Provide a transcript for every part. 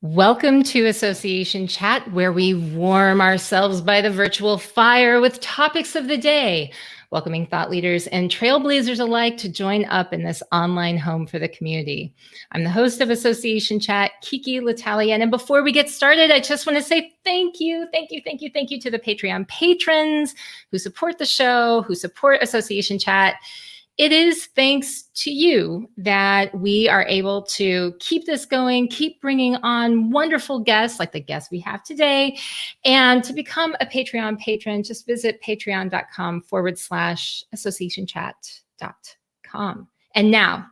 Welcome to Association Chat, where we warm ourselves by the virtual fire with topics of the day, welcoming thought leaders and trailblazers alike to join up in this online home for the community. I'm the host of Association Chat, Kiki L'Italienne, and before we get started, I just want to say thank you to the Patreon patrons who support the show, who support Association Chat. It is thanks to you that we are able to keep this going, keep bringing on wonderful guests like the guests we have today. And to become a Patreon patron, just visit patreon.com/associationchat.com. And now,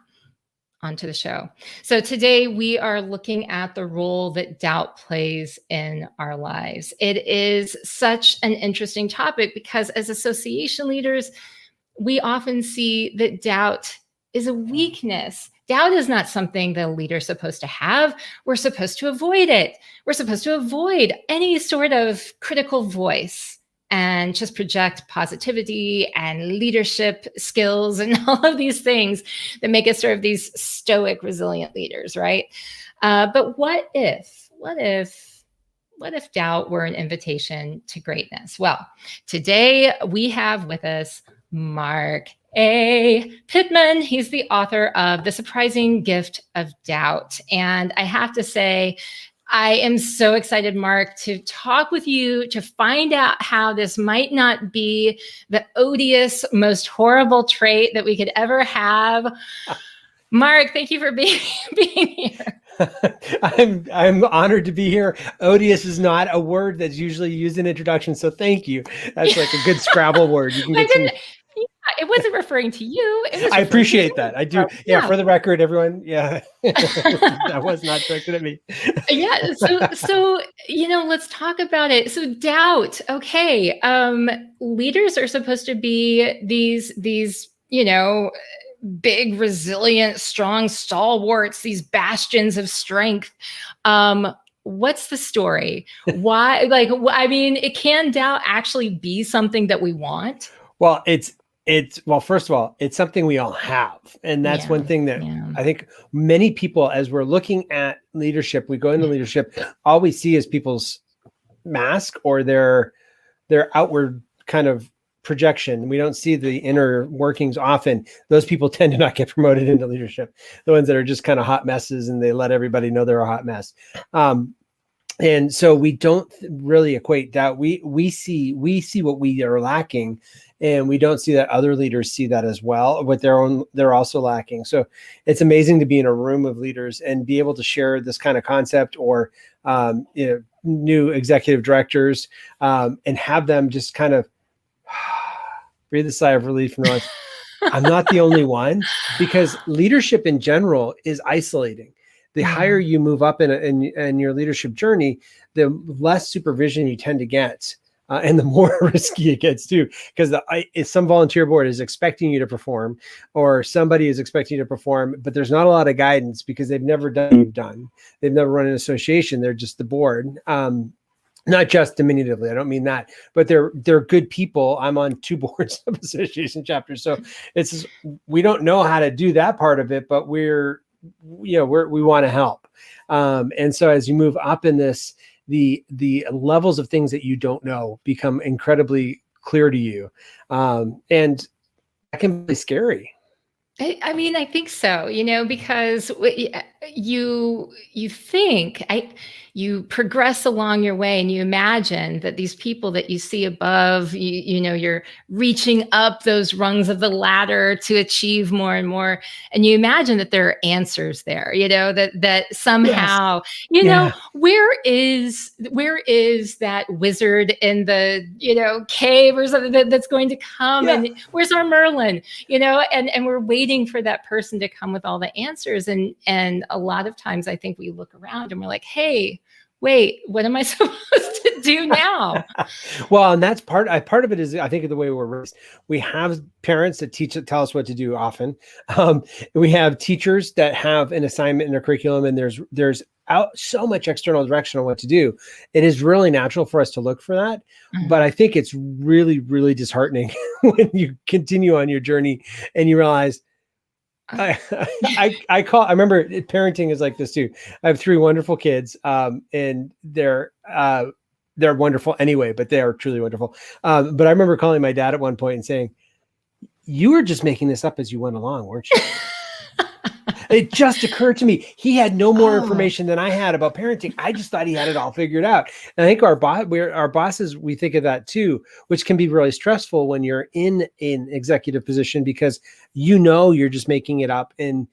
on to the show. So today we are looking at the role that doubt plays in our lives. It is such an interesting topic because as association leaders, we often see that doubt is a weakness. Doubt is not something that a leader is supposed to have. We're supposed to avoid it. We're supposed to avoid any sort of critical voice and just project positivity and leadership skills and all of these things that make us sort of these stoic, resilient leaders, right? But what if doubt were an invitation to greatness? Well, today we have with us Marc A. Pitman. He's the author of The Surprising Gift of Doubt. And I have to say, I am so excited, Marc, to talk with you, to find out how this might not be the odious, most horrible trait that we could ever have. Marc, thank you for being here. I'm honored to be here. Odious is not a word that's usually used in introduction, so thank you. That's like a good Scrabble word. You can get some. It wasn't referring to you. I appreciate that. I do. Yeah, for the record, everyone. Yeah, that was not directed at me. Yeah. So let's talk about it. So doubt. Okay. Leaders are supposed to be these big, resilient, strong stalwarts, these bastions of strength. What's the story? Why? Can doubt actually be something that we want? Well, first of all, it's something we all have. And that's one thing that I think many people, as we're looking at leadership, we go into leadership, all we see is people's mask or their outward kind of projection. We don't see the inner workings often. Those people tend to not get promoted into leadership. The ones that are just kind of hot messes and they let everybody know they're a hot mess. And so we don't really equate doubt. We see what we are lacking, and we don't see that other leaders see that as well. But they're also lacking. So it's amazing to be in a room of leaders and be able to share this kind of concept or new executive directors and have them just kind of breathe a sigh of relief and realize I'm not the only one, because leadership in general is isolating. The higher you move up in your leadership journey, the less supervision you tend to get, and the more risky it gets too. Because if some volunteer board is expecting you to perform, or somebody is expecting you to perform, but there's not a lot of guidance because they've never done what you've done. They've never run an association. They're just the board. Not just diminutively, I don't mean that, but they're good people. I'm on 2 boards of association chapters, so we don't know how to do that part of it, but we want to help. And so as you move up in this, the levels of things that you don't know become incredibly clear to you, and that can be scary. I think so, because you progress along your way and you imagine that these people that you see above, you're reaching up those rungs of the ladder to achieve more and more. And you imagine that there are answers there, that somehow, where is that wizard in the, cave or something that's going to come? Yeah. And where's our Merlin, and we're waiting for that person to come with all the answers. And a lot of times I think we look around and we're like, hey, wait, what am I supposed to do now? Well, and that's part of it is, I think, the way we're raised. We have parents that tell us what to do often. We have teachers that have an assignment in their curriculum, and there's so much external direction on what to do. It is really natural for us to look for that. Mm-hmm. But I think it's really, really disheartening when you continue on your journey and you realize, I remember parenting is like this too. I have 3 wonderful kids, and they're wonderful anyway, but they are truly wonderful. But I remember calling my dad at one point and saying, "You were just making this up as you went along, weren't you?" It just occurred to me. He had no more information than I had about parenting. I just thought he had it all figured out. And I think our bosses, we think of that too, which can be really stressful when you're in an executive position, because you're just making it up. And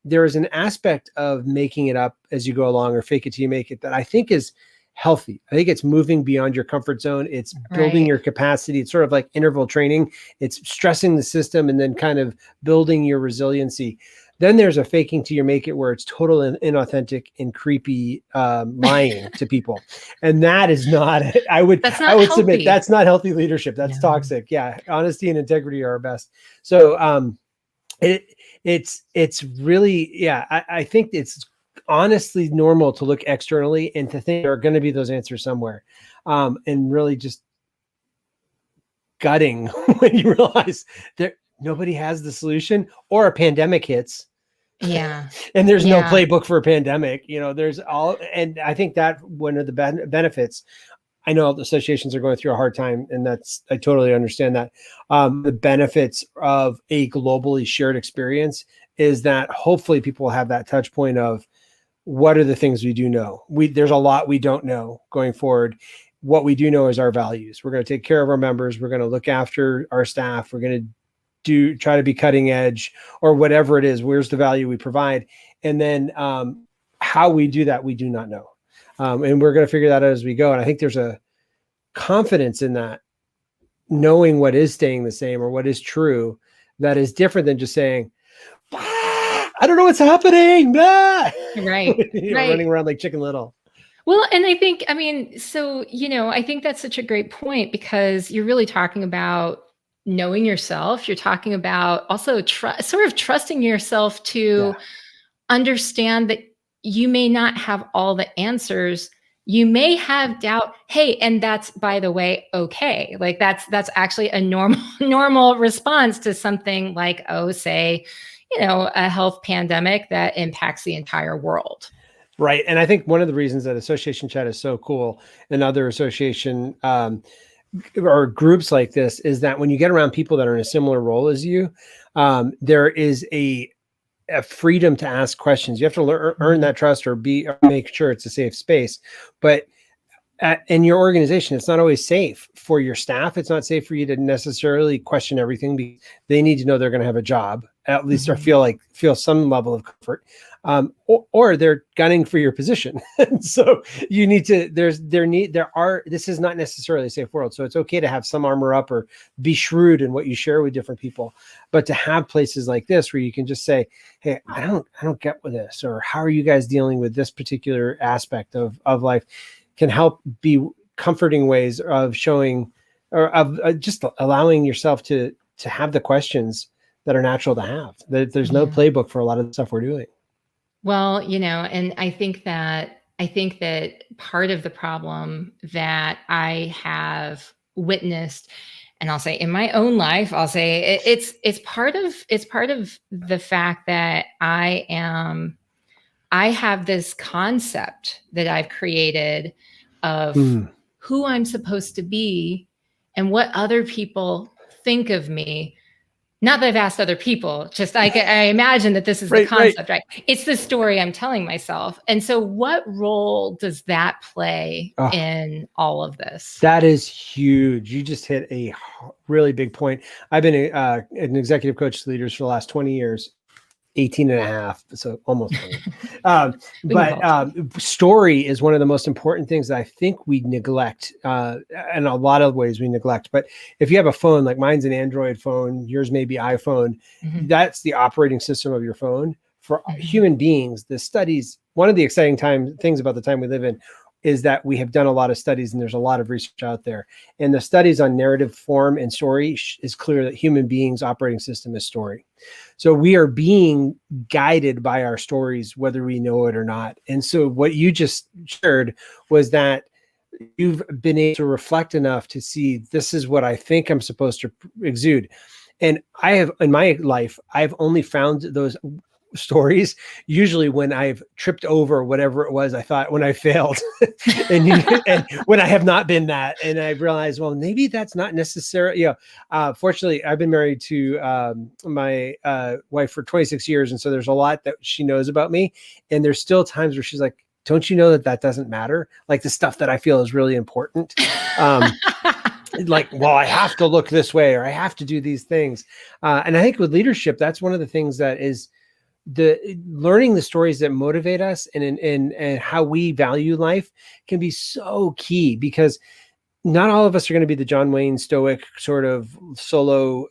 there is an aspect of making it up as you go along, or fake it till you make it, that I think is healthy. I think it's moving beyond your comfort zone. It's building your capacity. It's sort of like interval training. It's stressing the system and then kind of building your resiliency. Then there's a faking till you make it, where it's total and inauthentic and creepy lying to people. And that is not, I would submit that's not healthy leadership. That's toxic. Yeah. Honesty and integrity are our best. So it's really, I think it's honestly normal to look externally and to think there are going to be those answers somewhere. And really just gutting when you realize that nobody has the solution, or a pandemic hits. Yeah. And there's no playbook for a pandemic, there's and I think that one of the benefits, I know the associations are going through a hard time, and I totally understand that. The benefits of a globally shared experience is that hopefully people will have that touch point of, what are the things we do know? There's a lot we don't know going forward. What we do know is our values. We're going to take care of our members. We're going to look after our staff. We're going to try to be cutting edge, or whatever it is. Where's the value we provide? And then how we do that, we do not know. And we're going to figure that out as we go. And I think there's a confidence in that, knowing what is staying the same or what is true, that is different than just saying, I don't know what's happening. Right. Running around like Chicken Little. Well, and I think, I think that's such a great point, because you're really talking about knowing yourself. You're talking about also sort of trusting yourself to understand that you may not have all the answers. You may have doubt. Hey, and that's, by the way, okay. Like that's actually a normal response to something like, say, a health pandemic that impacts the entire world. Right. And I think one of the reasons that Association Chat is so cool, and other association or groups like this, is that when you get around people that are in a similar role as you, there is a freedom to ask questions. You have to earn that trust, or make sure it's a safe space. But in your organization, it's not always safe for your staff. It's not safe for you to necessarily question everything, because they need to know they're going to have a job, at least, or feel some level of comfort. Or they're gunning for your position. So you need to, this is not necessarily a safe world. So it's okay to have some armor up, or be shrewd in what you share with different people, but to have places like this where you can just say, hey, I don't get with this, or how are you guys dealing with this particular aspect of life, can help be comforting ways of showing, or of just allowing yourself to have the questions that are natural to have. There's no playbook for a lot of the stuff we're doing. Well, and I think that part of the problem that I have witnessed, and I'll say in my own life, I'll say it's part of the fact that I have this concept that I've created of who I'm supposed to be and what other people think of me. Not that I've asked other people, just I imagine that this is the concept, right? It's the story I'm telling myself. And so what role does that play in all of this? That is huge. You just hit a really big point. I've been an executive coach to leaders for the last 20 years. 18 and a half, so almost 20. But story is one of the most important things that I think we neglect. In a lot of ways we neglect. But if you have a phone, like mine's an Android phone, yours may be iPhone, that's the operating system of your phone. For human beings, the studies, one of the exciting things about the time we live in is that we have done a lot of studies, and there's a lot of research out there. And the studies on narrative form and story is clear that human beings' operating system is story. So we are being guided by our stories, whether we know it or not. And so what you just shared was that you've been able to reflect enough to see, this is what I think I'm supposed to exude. And I have, in my life, I've only found those stories usually when I've tripped over whatever it was I thought when I failed and when I have not been that. And I realized, well, maybe that's not necessary. Fortunately, I've been married to my wife for 26 years. And so there's a lot that she knows about me. And there's still times where she's like, don't you know that doesn't matter? Like the stuff that I feel is really important. Like, well, I have to look this way, or I have to do these things. And I think with leadership, that's one of the things that is learning the stories that motivate us and how we value life can be so key, because not all of us are going to be the John Wayne stoic sort of solo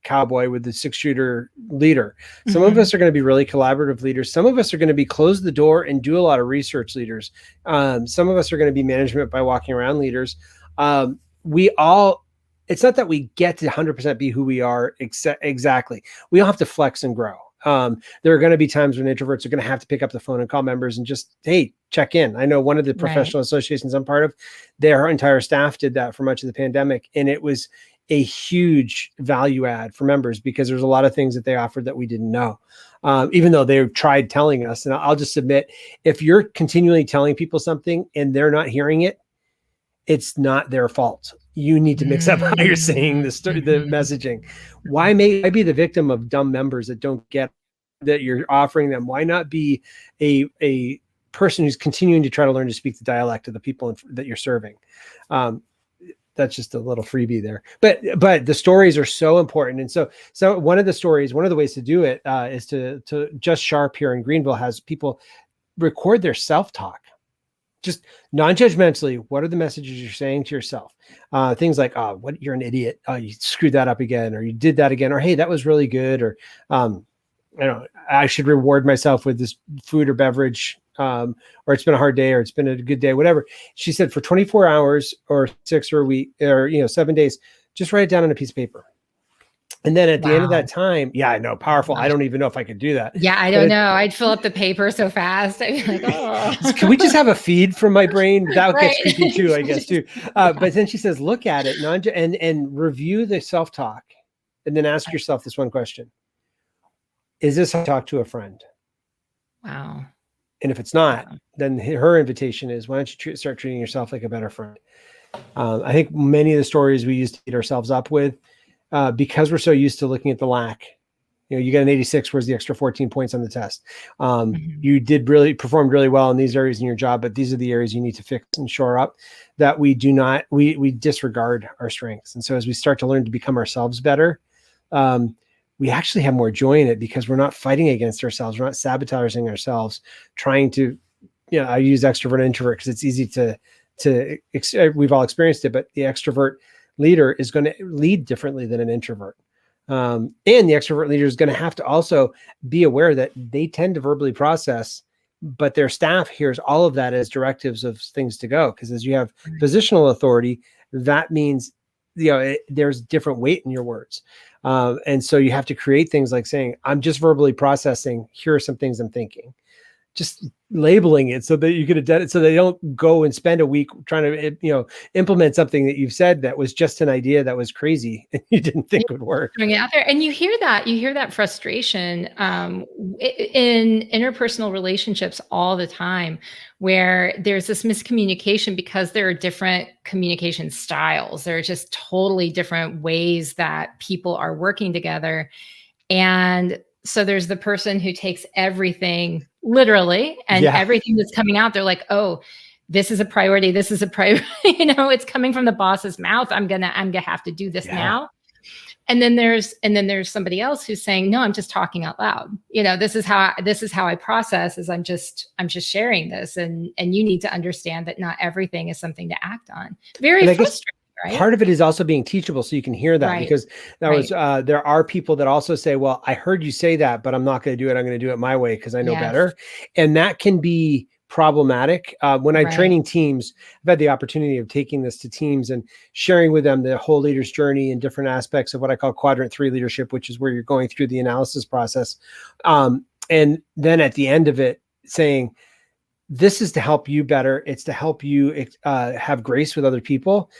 cowboy with the 6-shooter leader. Some of us are going to be really collaborative leaders. Some of us are going to be close the door and do a lot of research leaders. Some of us are going to be management by walking around leaders. It's not that we get to 100% be who we are exactly. We all have to flex and grow. There are going to be times when introverts are going to have to pick up the phone and call members and just, hey, check in. I know one of the professional associations I'm part of, their entire staff did that for much of the pandemic. And it was a huge value add for members, because there's a lot of things that they offered that we didn't know, even though they tried telling us. And I'll just admit, if you're continually telling people something and they're not hearing it, it's not their fault. You need to mix up how you're saying the messaging. Why may I be the victim of dumb members that don't get that you're offering them? Why not be a person who's continuing to try to learn to speak the dialect of the people that you're serving? That's just a little freebie there. But the stories are so important. And so one of the ways to do it is to Just Sharp here in Greenville has people record their self-talk. Just non-judgmentally, what are the messages you're saying to yourself? Things like, oh, what, you're an idiot. Oh, you screwed that up again, or you did that again, or hey, that was really good, or I should reward myself with this food or beverage, or it's been a hard day, or it's been a good day, whatever. She said for 24 hours or 6 or a week, or 7 days, just write it down on a piece of paper. And then at the end of that time, I know, powerful. I don't even know if I could do that. Yeah, I don't know. I'd fill up the paper so fast. I'd be like, oh. Can we just have a feed from my brain? That gets creepy too, I guess, too. But then she says, look at it and review the self-talk, and then ask yourself this one question. Is this how I talk to a friend? Wow. And if it's not, then her invitation is, why don't you start treating yourself like a better friend? I think many of the stories we used to beat ourselves up with, because we're so used to looking at the lack. You got an 86, where's the extra 14 points on the test? You performed really well in these areas in your job, but these are the areas you need to fix and shore up, that we disregard our strengths. And so as we start to learn to become ourselves better, we actually have more joy in it, because we're not fighting against ourselves. We're not sabotaging ourselves, trying to, I use extrovert introvert because it's easy we've all experienced it, but the extrovert leader is going to lead differently than an introvert. And the extrovert leader is going to have to also be aware that they tend to verbally process, but their staff hears all of that as directives of things to go. Because as you have positional authority, that means, there's different weight in your words. And so you have to create things like saying, I'm just verbally processing. Here are some things I'm thinking. Just labeling it so that you get it, so they don't go and spend a week trying to, implement something that you've said that was just an idea that was crazy and you didn't think would work. Bring it out there. And you hear that frustration in interpersonal relationships all the time, where there's this miscommunication because there are different communication styles. There are just totally different ways that people are working together. And so there's the person who takes everything literally, and everything that's coming out, they're like, oh, this is a priority. This is a priority. It's coming from the boss's mouth. I'm gonna have to do this now. And then there's somebody else who's saying, no, I'm just talking out loud. This is how I process, is I'm just sharing this, and you need to understand that not everything is something to act on. Very frustrating. Right? Part of it is also being teachable, so you can hear that, because there are people that also say, well, I heard you say that, but I'm not going to do it. I'm going to do it my way because I know better. And that can be problematic. When I'm training teams, I've had the opportunity of taking this to teams and sharing with them the whole leader's journey and different aspects of what I call Quadrant 3 leadership, which is where you're going through the analysis process. And then at the end of it saying, this is to help you better. It's to help you have grace with other people.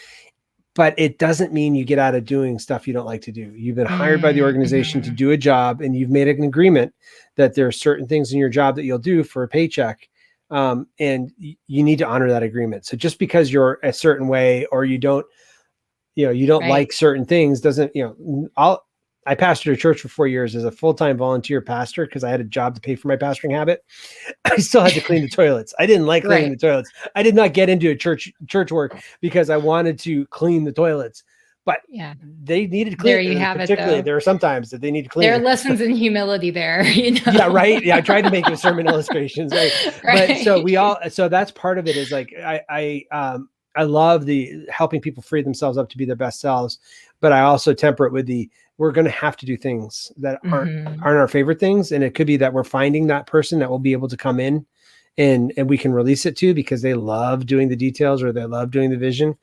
but it doesn't mean you get out of doing stuff you don't like to do. You've been hired by the organization to do a job, and you've made an agreement that there are certain things in your job that you'll do for a paycheck. And you need to honor that agreement. So just because you're a certain way, or you don't like certain things, doesn't, I pastored a church for 4 years as a full-time volunteer pastor because I had a job to pay for my pastoring habit. I still had to clean the toilets. I didn't like cleaning the toilets. I did not get into a church work because I wanted to clean the toilets, but they needed cleaning. There you have particularly, it. there are some times that they need to clean. There are lessons in humility there. Yeah, right. Yeah, I tried to make it sermon illustrations. Right. But so that's part of it is like, I love the helping people free themselves up to be their best selves, but I also temper it with we're going to have to do things that aren't our favorite things. And it could be that we're finding that person that will be able to come in and we can release it to because they love doing the details or they love doing the vision.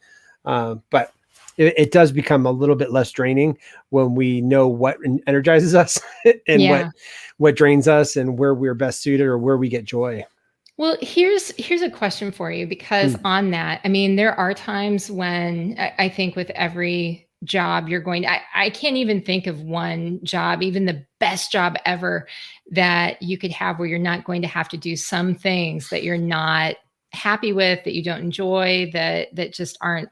But it does become a little bit less draining when we know what energizes us and what drains us and where we're best suited or where we get joy. Well, here's a question for you, because on that, I mean, there are times when I think with every job I can't even think of one job, even the best job ever, that you could have where you're not going to have to do some things that you're not happy with, that you don't enjoy, that just aren't,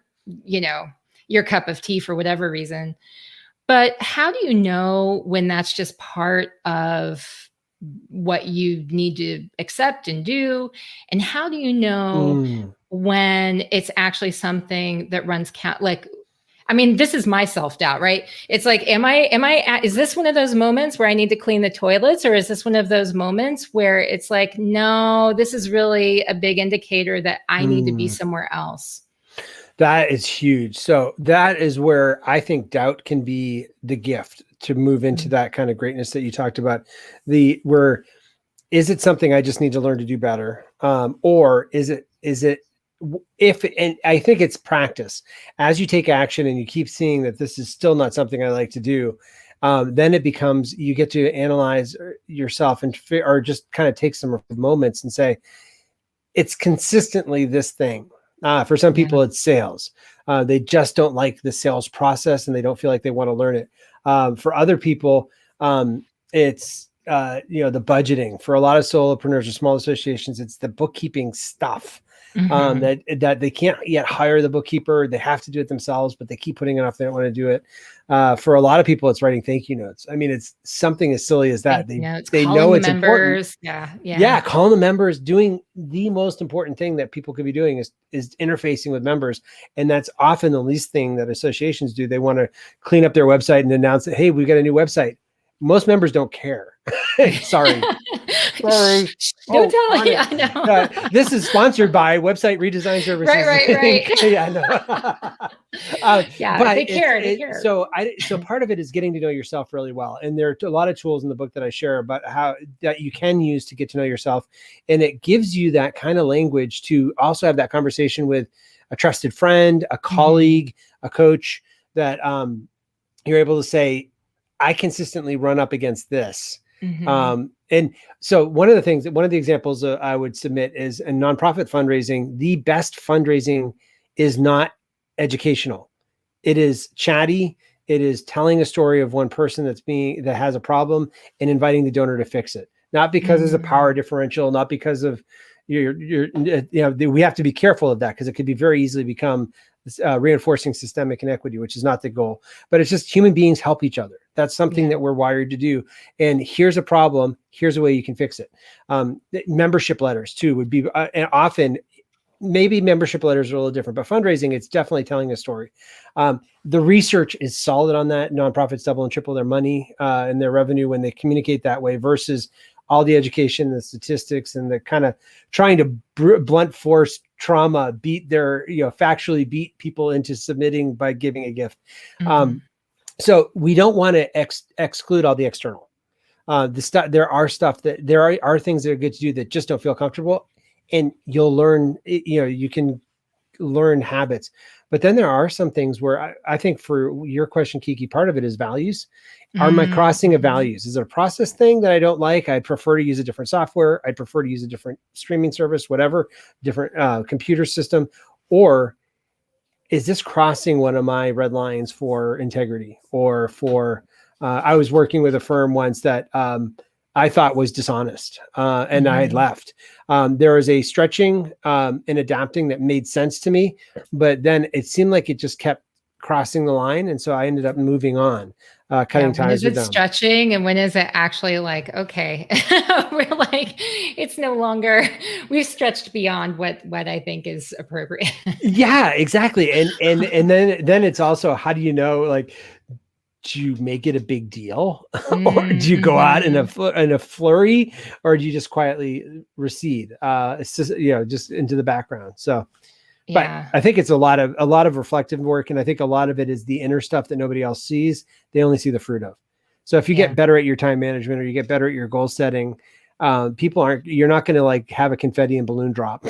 your cup of tea for whatever reason. But how do you know when that's just part of what you need to accept and do? And how do you know when it's actually something that runs this is my self-doubt, right? It's like, is this one of those moments where I need to clean the toilets? Or is this one of those moments where it's like, no, this is really a big indicator that I need to be somewhere else? That is huge. So that is where I think doubt can be the gift to move into that kind of greatness that you talked about. Where is it something I just need to learn to do better? Or is it, and I think it's practice. As you take action and you keep seeing that this is still not something I like to do, then it becomes, you get to analyze yourself or just kind of take some moments and say, it's consistently this thing. For some people, it's sales. They just don't like the sales process and they don't feel like they want to learn it. For other people, it's the budgeting. For a lot of solopreneurs or small associations, it's the bookkeeping stuff. That they can't yet hire the bookkeeper. They have to do it themselves, but they keep putting it off. They don't want to do it. For a lot of people, it's writing thank you notes. I mean, it's something as silly as that. They know it's important. Yeah. Calling the members, doing the most important thing that people could be doing is interfacing with members. And that's often the least thing that associations do. They want to clean up their website and announce that, hey, we got a new website. Most members don't care. Sorry. Don't tell me. I know. This is sponsored by Website Redesign Services. Right. Yeah, no. But they care. So part of it is getting to know yourself really well. And there are a lot of tools in the book that I share about how that you can use to get to know yourself. And it gives you that kind of language to also have that conversation with a trusted friend, a colleague, a coach, that you're able to say, I consistently run up against this. And so one of the examples I would submit is in nonprofit fundraising. The best fundraising is not educational. It is chatty. It is telling a story of one person that has a problem and inviting the donor to fix it. Not because there's a power differential, not because of we have to be careful of that because it could be very easily become reinforcing systemic inequity, which is not the goal. But it's just human beings help each other. That's something that we're wired to do. And here's a problem. Here's a way you can fix it. Membership letters too would be, and often maybe membership letters are a little different, but fundraising, it's definitely telling a story. The research is solid on that. Nonprofits double and triple their money and their revenue when they communicate that way versus all the education, the statistics, and the kind of trying to blunt force trauma, factually beat people into submitting by giving a gift. So we don't want to exclude all the external. There are things that are good to do that just don't feel comfortable, and you'll learn. You can learn habits. But then there are some things where I think for your question, Kiki, part of it is values. Are my crossing of values? Is it a process thing that I don't like? I'd prefer to use a different software. I'd prefer to use a different streaming service, whatever, different computer system. Or is this crossing one of my red lines for integrity or for, I was working with a firm once that I thought was dishonest and I had left. There was a stretching and adapting that made sense to me, but then it seemed like it just kept crossing the line. And so I ended up moving on, cutting ties with them. When is it stretching and when is it actually like, okay, we're like, it's no longer, we've stretched beyond what I think is appropriate. Yeah, exactly. And then it's also, how do you know, like, do you make it a big deal or do you go out in a flurry, or do you just quietly recede? It's just, just into the background. So, but I think it's a lot of reflective work. And I think a lot of it is the inner stuff that nobody else sees. They only see the fruit of. So if you get better at your time management or you get better at your goal setting, you're not going to like have a confetti and balloon drop.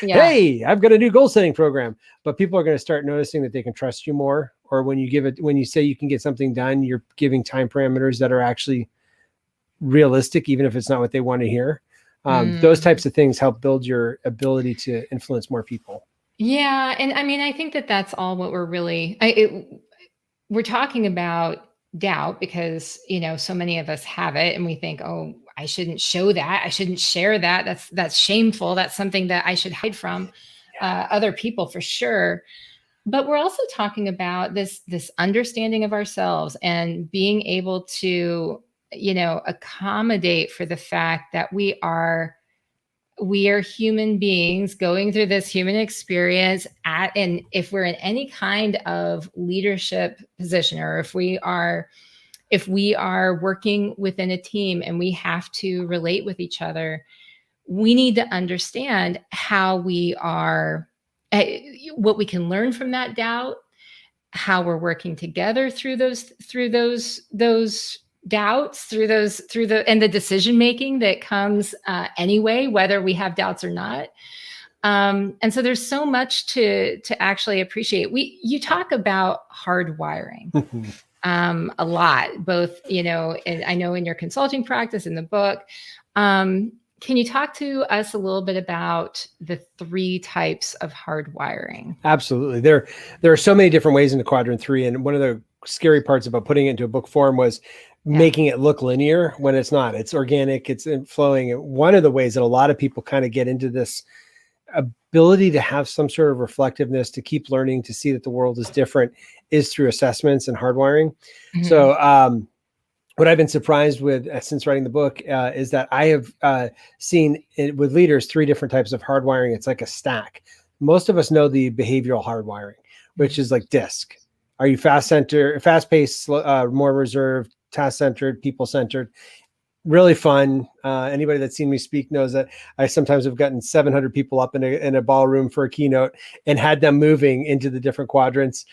Hey, I've got a new goal setting program, but people are going to start noticing that they can trust you more. Or when you say you can get something done, you're giving time parameters that are actually realistic, even if it's not what they want to hear. Those types of things help build your ability to influence more people. Yeah. And I mean, I think that that's all what we're really, we're talking about doubt because, so many of us have it and we think, oh, I shouldn't show that. I shouldn't share that. That's shameful. That's something that I should hide from other people for sure. But we're also talking about this understanding of ourselves and being able to, accommodate for the fact that we are human beings going through this human experience and if we're in any kind of leadership position, or if we are working within a team and we have to relate with each other, we need to understand how we are, what we can learn from that doubt, how we're working together through those doubts, and the decision making that comes anyway, whether we have doubts or not. And so there's so much to actually appreciate. You talk about hardwiring a lot, both, and I know in your consulting practice, in the book. Can you talk to us a little bit about the 3 types of hardwiring? Absolutely. There are so many different ways into Quadrant 3. And one of the scary parts about putting it into a book form was making it look linear when it's not. It's organic, it's flowing. And one of the ways that a lot of people kind of get into this ability to have some sort of reflectiveness, to keep learning, to see that the world is different, is through assessments and hardwiring. So, what I've been surprised with since writing the book is that I have seen with leaders 3 different types of hardwiring. It's like a stack. Most of us know the behavioral hardwiring, which is like DISC. Are you fast-paced, more reserved, task-centered, people-centered? Really fun. Anybody that's seen me speak knows that I sometimes have gotten 700 people up in a ballroom for a keynote and had them moving into the different quadrants.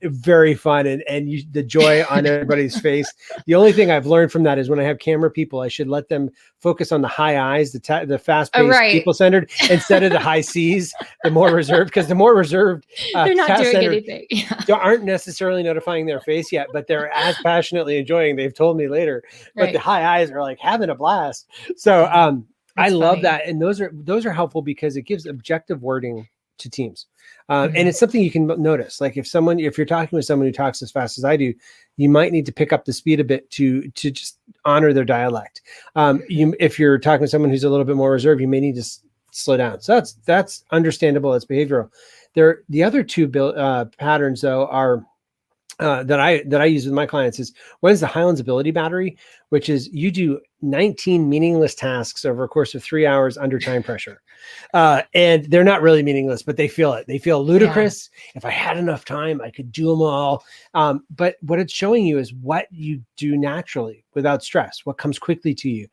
Very fun. And the joy on everybody's face. The only thing I've learned from that is when I have camera people, I should let them focus on the high I's, the fast-paced, people-centered, instead of the high C's, the more reserved, because the more reserved, they're not doing anything. Aren't necessarily notifying their face yet, but they're as passionately enjoying. They've told me later, but the high I's are like having a blast. So I love that. And those are helpful because it gives objective wording to teams. And it's something you can notice. Like if you're talking with someone who talks as fast as I do, you might need to pick up the speed a bit to just honor their dialect. If you're talking to someone who's a little bit more reserved, you may need to slow down. So that's understandable. It's behavioral. The other 2 patterns though are that I use with my clients is, one is the Highlands Ability Battery, which is you do 19 meaningless tasks over a course of 3 hours under time pressure. And they're not really meaningless, but they feel it. They feel ludicrous. If I had enough time, I could do them all. But what it's showing you is what you do naturally without stress, what comes quickly to you.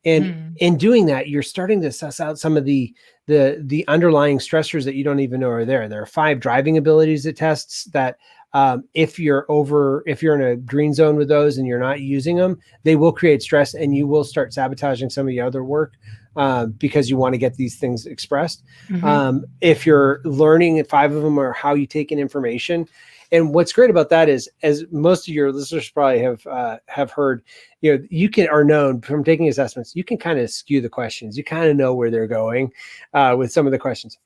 And in doing that, you're starting to suss out some of the underlying stressors that you don't even know are there. There are 5 driving abilities it tests that if you're in a green zone with those and you're not using them, they will create stress and you will start sabotaging some of your other work because you want to get these things expressed. If you're learning, 5 of them are how you take in information. And what's great about that is, as most of your listeners probably have heard, you are known from taking assessments, you can kind of skew the questions. You kind of know where they're going with some of the questions.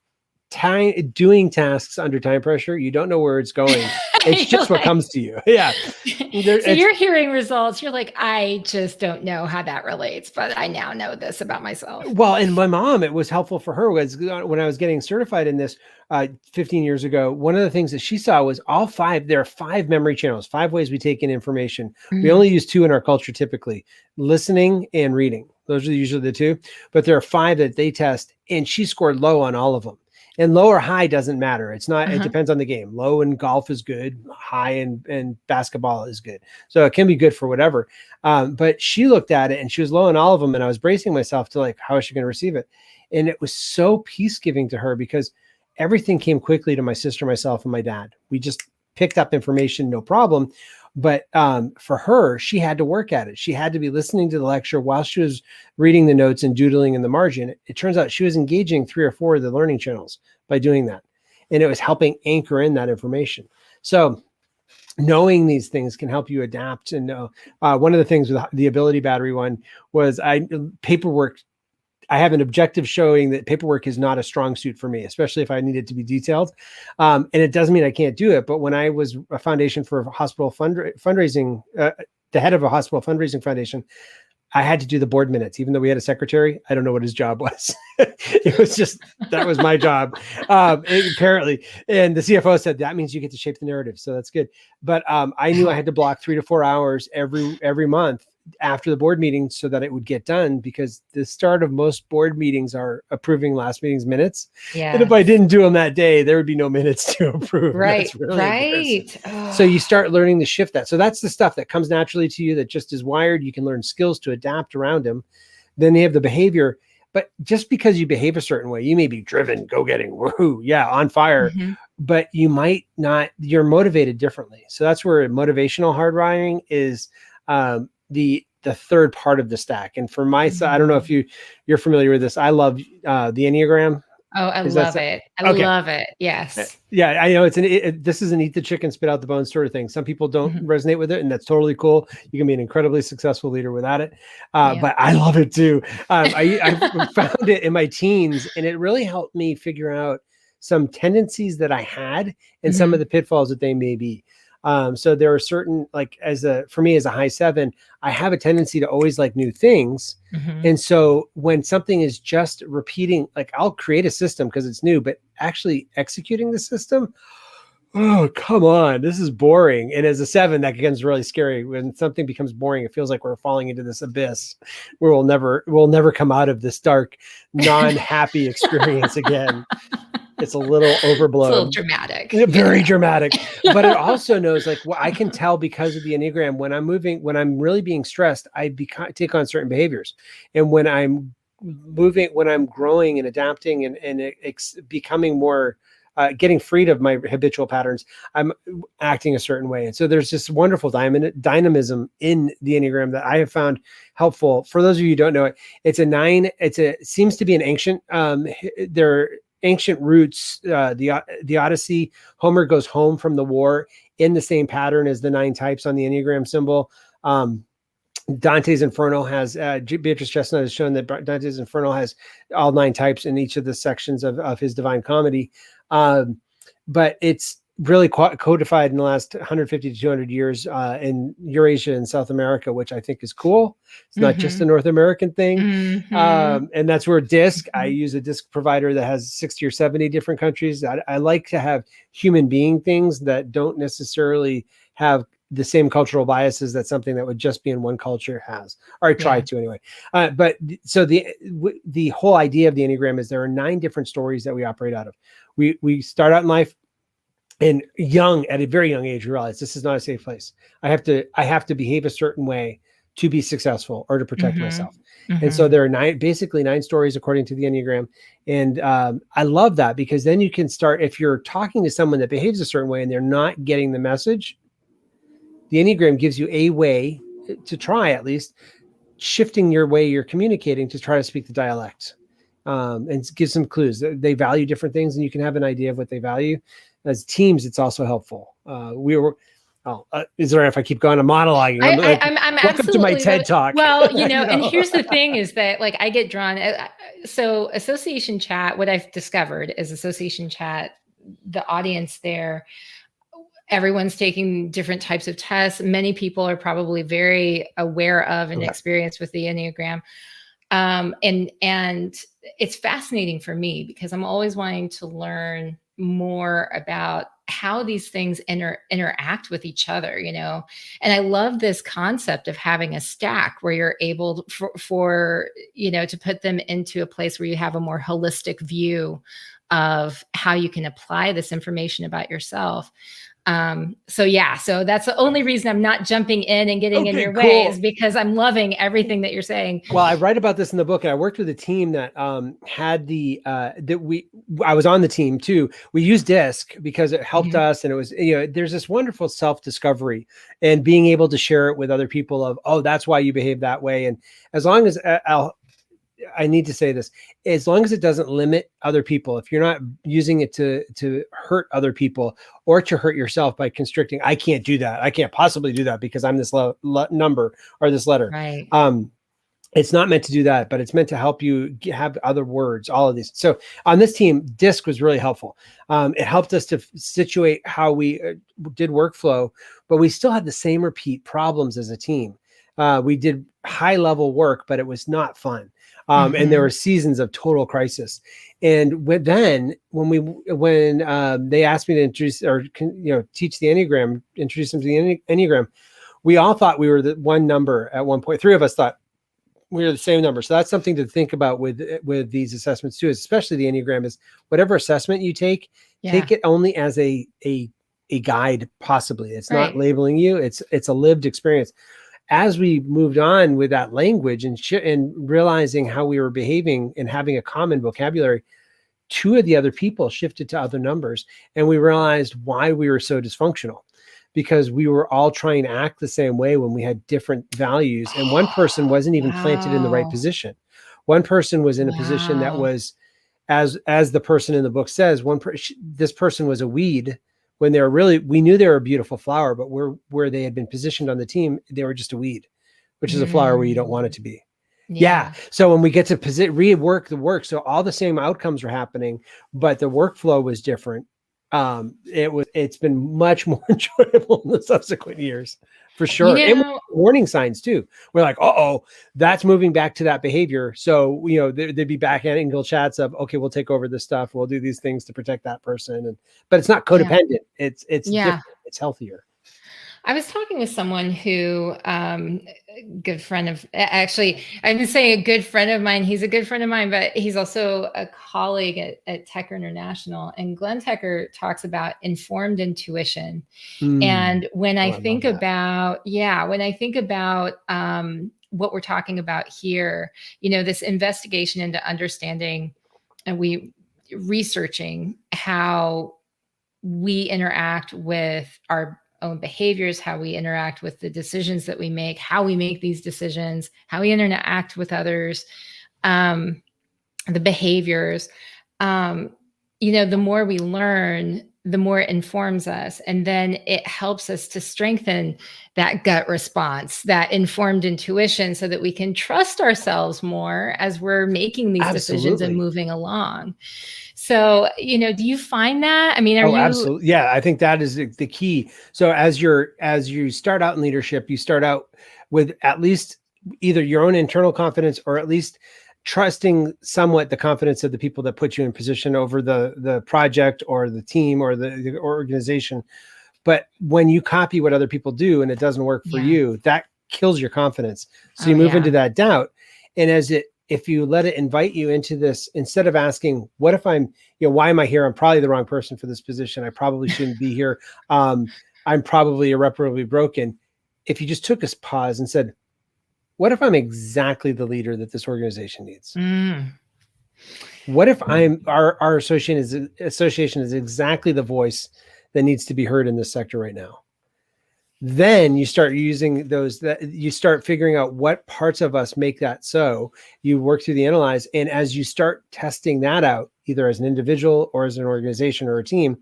doing tasks under time pressure, you don't know where it's going. It's just what comes to you. Yeah. So you're hearing results. You're like, I just don't know how that relates, but I now know this about myself. Well, and my mom, it was helpful for her was when I was getting certified in this 15 years ago, one of the things that she saw was there are 5 memory channels, 5 ways we take in information. Mm-hmm. We only use 2 in our culture, typically listening and reading. Those are usually the 2, but there are 5 that they test, and she scored low on all of them. And low or high doesn't matter. It's not, it depends on the game. Low in golf is good. High in basketball is good. So it can be good for whatever. But she looked at it and she was low in all of them. And I was bracing myself to like, how is she going to receive it? And it was so peace-giving to her because everything came quickly to my sister, myself, and my dad. We just picked up information, no problem. But for her, she had to work at it. She had to be listening to the lecture while she was reading the notes and doodling in the margin. It turns out she was engaging 3 or 4 of the learning channels by doing that. And it was helping anchor in that information. So knowing these things can help you adapt. And one of the things with the ability battery one was paperwork. I have an objective showing that paperwork is not a strong suit for me, especially if I need it to be detailed. And it doesn't mean I can't do it. But when I was a foundation for a hospital fundraising, the head of a hospital fundraising foundation, I had to do the board minutes, even though we had a secretary. I don't know what his job was. It was just, that was my job, apparently. And the CFO said, that means you get to shape the narrative. So that's good. But I knew I had to block 3 to 4 hours every month after the board meeting so that it would get done, because the start of most board meetings are approving last meeting's minutes. Yeah. And if I didn't do them that day, there would be no minutes to approve. Right. Right. Oh. So you start learning to shift that. So that's the stuff that comes naturally to you that just is wired. You can learn skills to adapt around them. Then they have the behavior. But just because you behave a certain way, you may be driven, go-getting, woohoo, yeah, on fire, but you might not, you're motivated differently. So that's where motivational hardwiring is the third part of the stack. And for my side, I don't know if you're familiar with this. I love the Enneagram. Oh, I love it. I love it. Yes. Yeah, I know this is an eat the chicken, spit out the bones sort of thing. Some people don't resonate with it, and that's totally cool. You can be an incredibly successful leader without it. But I love it too. I found it in my teens, and it really helped me figure out some tendencies that I had and some of the pitfalls that they may be. So there are certain, like for me as a high 7, I have a tendency to always like new things. And so when something is just repeating, like I'll create a system because it's new, but actually executing the system, oh, come on, this is boring. And as a 7, that becomes really scary. When something becomes boring, it feels like we're falling into this abyss where we'll never come out of this dark, non-happy experience again. It's a little overblown. It's a little dramatic. Very dramatic. But it also knows, like, what I can tell because of the Enneagram, when I'm really being stressed, I take on certain behaviors. And when I'm growing and adapting and becoming more, getting freed of my habitual patterns, I'm acting a certain way. And so there's this wonderful dynamism in the Enneagram that I have found helpful. For those of you who don't know it, it's a 9. It seems to be an ancient, ancient roots, the Odyssey. Homer goes home from the war in the same pattern as the 9 types on the Enneagram symbol. Dante's Inferno has, Beatrice Chestnut has shown that Dante's Inferno has all 9 types in each of the sections of his Divine Comedy. But it's really codified in the last 150 to 200 years in Eurasia and South America, which I think is cool. It's not just a North American thing. And that's where I use a DISC provider that has 60 or 70 different countries. I like to have human being things that don't necessarily have the same cultural biases that something that would just be in one culture has, or I try to anyway. But so the whole idea of the Enneagram is there are 9 different stories that we operate out of. We start out in life, and at a very young age, we realize this is not a safe place. I have to behave a certain way to be successful or to protect myself. And so there are basically 9 stories according to the Enneagram. And I love that, because then you can start, if you're talking to someone that behaves a certain way and they're not getting the message, the Enneagram gives you a way to try, at least shifting your way you're communicating to try to speak the dialect, and give some clues. They value different things, and you can have an idea of what they value. As teams, it's also helpful. Oh, is there if I keep going, I'm monologuing. I'm welcome to my TED Talk. Well, and here's the thing is that like I get drawn. So association chat, what I've discovered is association chat, the audience there, everyone's taking different types of tests. Many people are probably very aware of and experienced with the Enneagram. And it's fascinating for me because I'm always wanting to learn more about how these things interact with each other, and I love this concept of having a stack where you're able for to put them into a place where you have a more holistic view of how you can apply this information about yourself. So that's the only reason I'm not jumping in and getting in your way is because I'm loving everything that you're saying. Well, I write about this in the book, and I worked with a team that had I was on the team too. We used DISC because it helped us, and it was, there's this wonderful self-discovery and being able to share it with other people of, oh, that's why you behave that way. And as long as I need to say this, as long as it doesn't limit other people, if you're not using it to hurt other people or to hurt yourself by constricting, I can't do that. I can't possibly do that because I'm this number or this letter. Right. It's not meant to do that, but it's meant to help you have other words, all of these. So on this team, DISC was really helpful. It helped us to situate how we did workflow, but we still had the same repeat problems as a team. We did high level work, but it was not fun. And there were seasons of total crisis. And when they asked me to introduce or teach the Enneagram, introduce them to the Enneagram, we all thought we were the one number at one point. 3 of us thought we were the same number. So that's something to think about with these assessments too, especially the Enneagram, is whatever assessment you take it only as a guide. Possibly, it's not labeling you. It's a lived experience. As we moved on with that language and realizing how we were behaving and having a common vocabulary, 2 of the other people shifted to other numbers, and we realized why we were so dysfunctional, because we were all trying to act the same way when we had different values. And one person wasn't even planted in the right position. One person was in a position that was, as the person in the book says, this person was a weed when they were we knew they were a beautiful flower, but where they had been positioned on the team, they were just a weed, which is a flower where you don't want it to be. Yeah. So when we get to rework the work, so all the same outcomes were happening, but the workflow was different. It's been much more enjoyable in the subsequent years, for sure. And warning signs too. We're like, that's moving back to that behavior. So, there'd be back angle chats of, okay, we'll take over this stuff. We'll do these things to protect that person. But it's not codependent. It's different. It's healthier. I was talking with someone who, good friend of, actually, I've been saying a good friend of mine. He's a good friend of mine, but he's also a colleague at Tecker International. And Glenn Tecker talks about informed intuition. And when I think about, what we're talking about here, this investigation into understanding and researching how we interact with our own behaviors, how we interact with the decisions that we make, how we make these decisions, how we interact with others, the behaviors, the more we learn, the more it informs us. And then it helps us to strengthen that gut response, that informed intuition, so that we can trust ourselves more as we're making these decisions and moving along. So, do you find that? I mean, are you? Absolutely. Yeah, I think that is the key. So as you start out in leadership, you start out with at least either your own internal confidence or at least trusting somewhat the confidence of the people that put you in position over the project or the team or the organization. But when you copy what other people do and it doesn't work for you, that kills your confidence. So you move into that doubt. And if you let it invite you into this, instead of asking, what if I'm, why am I here? I'm probably the wrong person for this position. I probably shouldn't be here. I'm probably irreparably broken. If you just took a pause and said, what if I'm exactly the leader that this organization needs? What if our association is exactly the voice that needs to be heard in this sector right now? Then you start using you start figuring out what parts of us make that so. You work through the analyze. And as you start testing that out, either as an individual or as an organization or a team,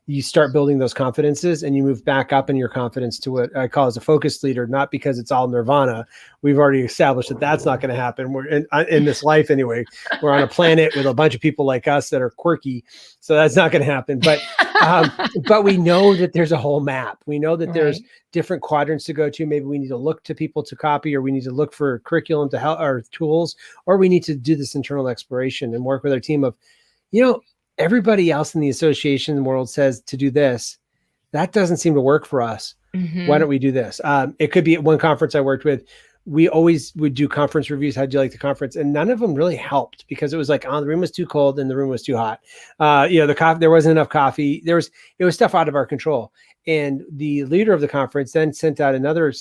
you start building those confidences and you move back up in your confidence to what I call as a focused leader, not because it's all nirvana. We've already established that that's not going to happen. We're in this life anyway. We're on a planet with a bunch of people like us that are quirky. So that's not going to happen. But we know that there's a whole map. We know that there's different quadrants to go to. Maybe we need to look to people to copy, or we need to look for curriculum to help our tools, or we need to do this internal exploration and work with our team of, everybody else in the association world says to do this. That doesn't seem to work for us. Mm-hmm. Why don't we do this? It could be at one conference I worked with. We always would do conference reviews. How'd you like the conference? And none of them really helped because it was like, the room was too cold and the room was too hot. The coffee, there wasn't enough coffee. It was stuff out of our control. And the leader of the conference then sent out another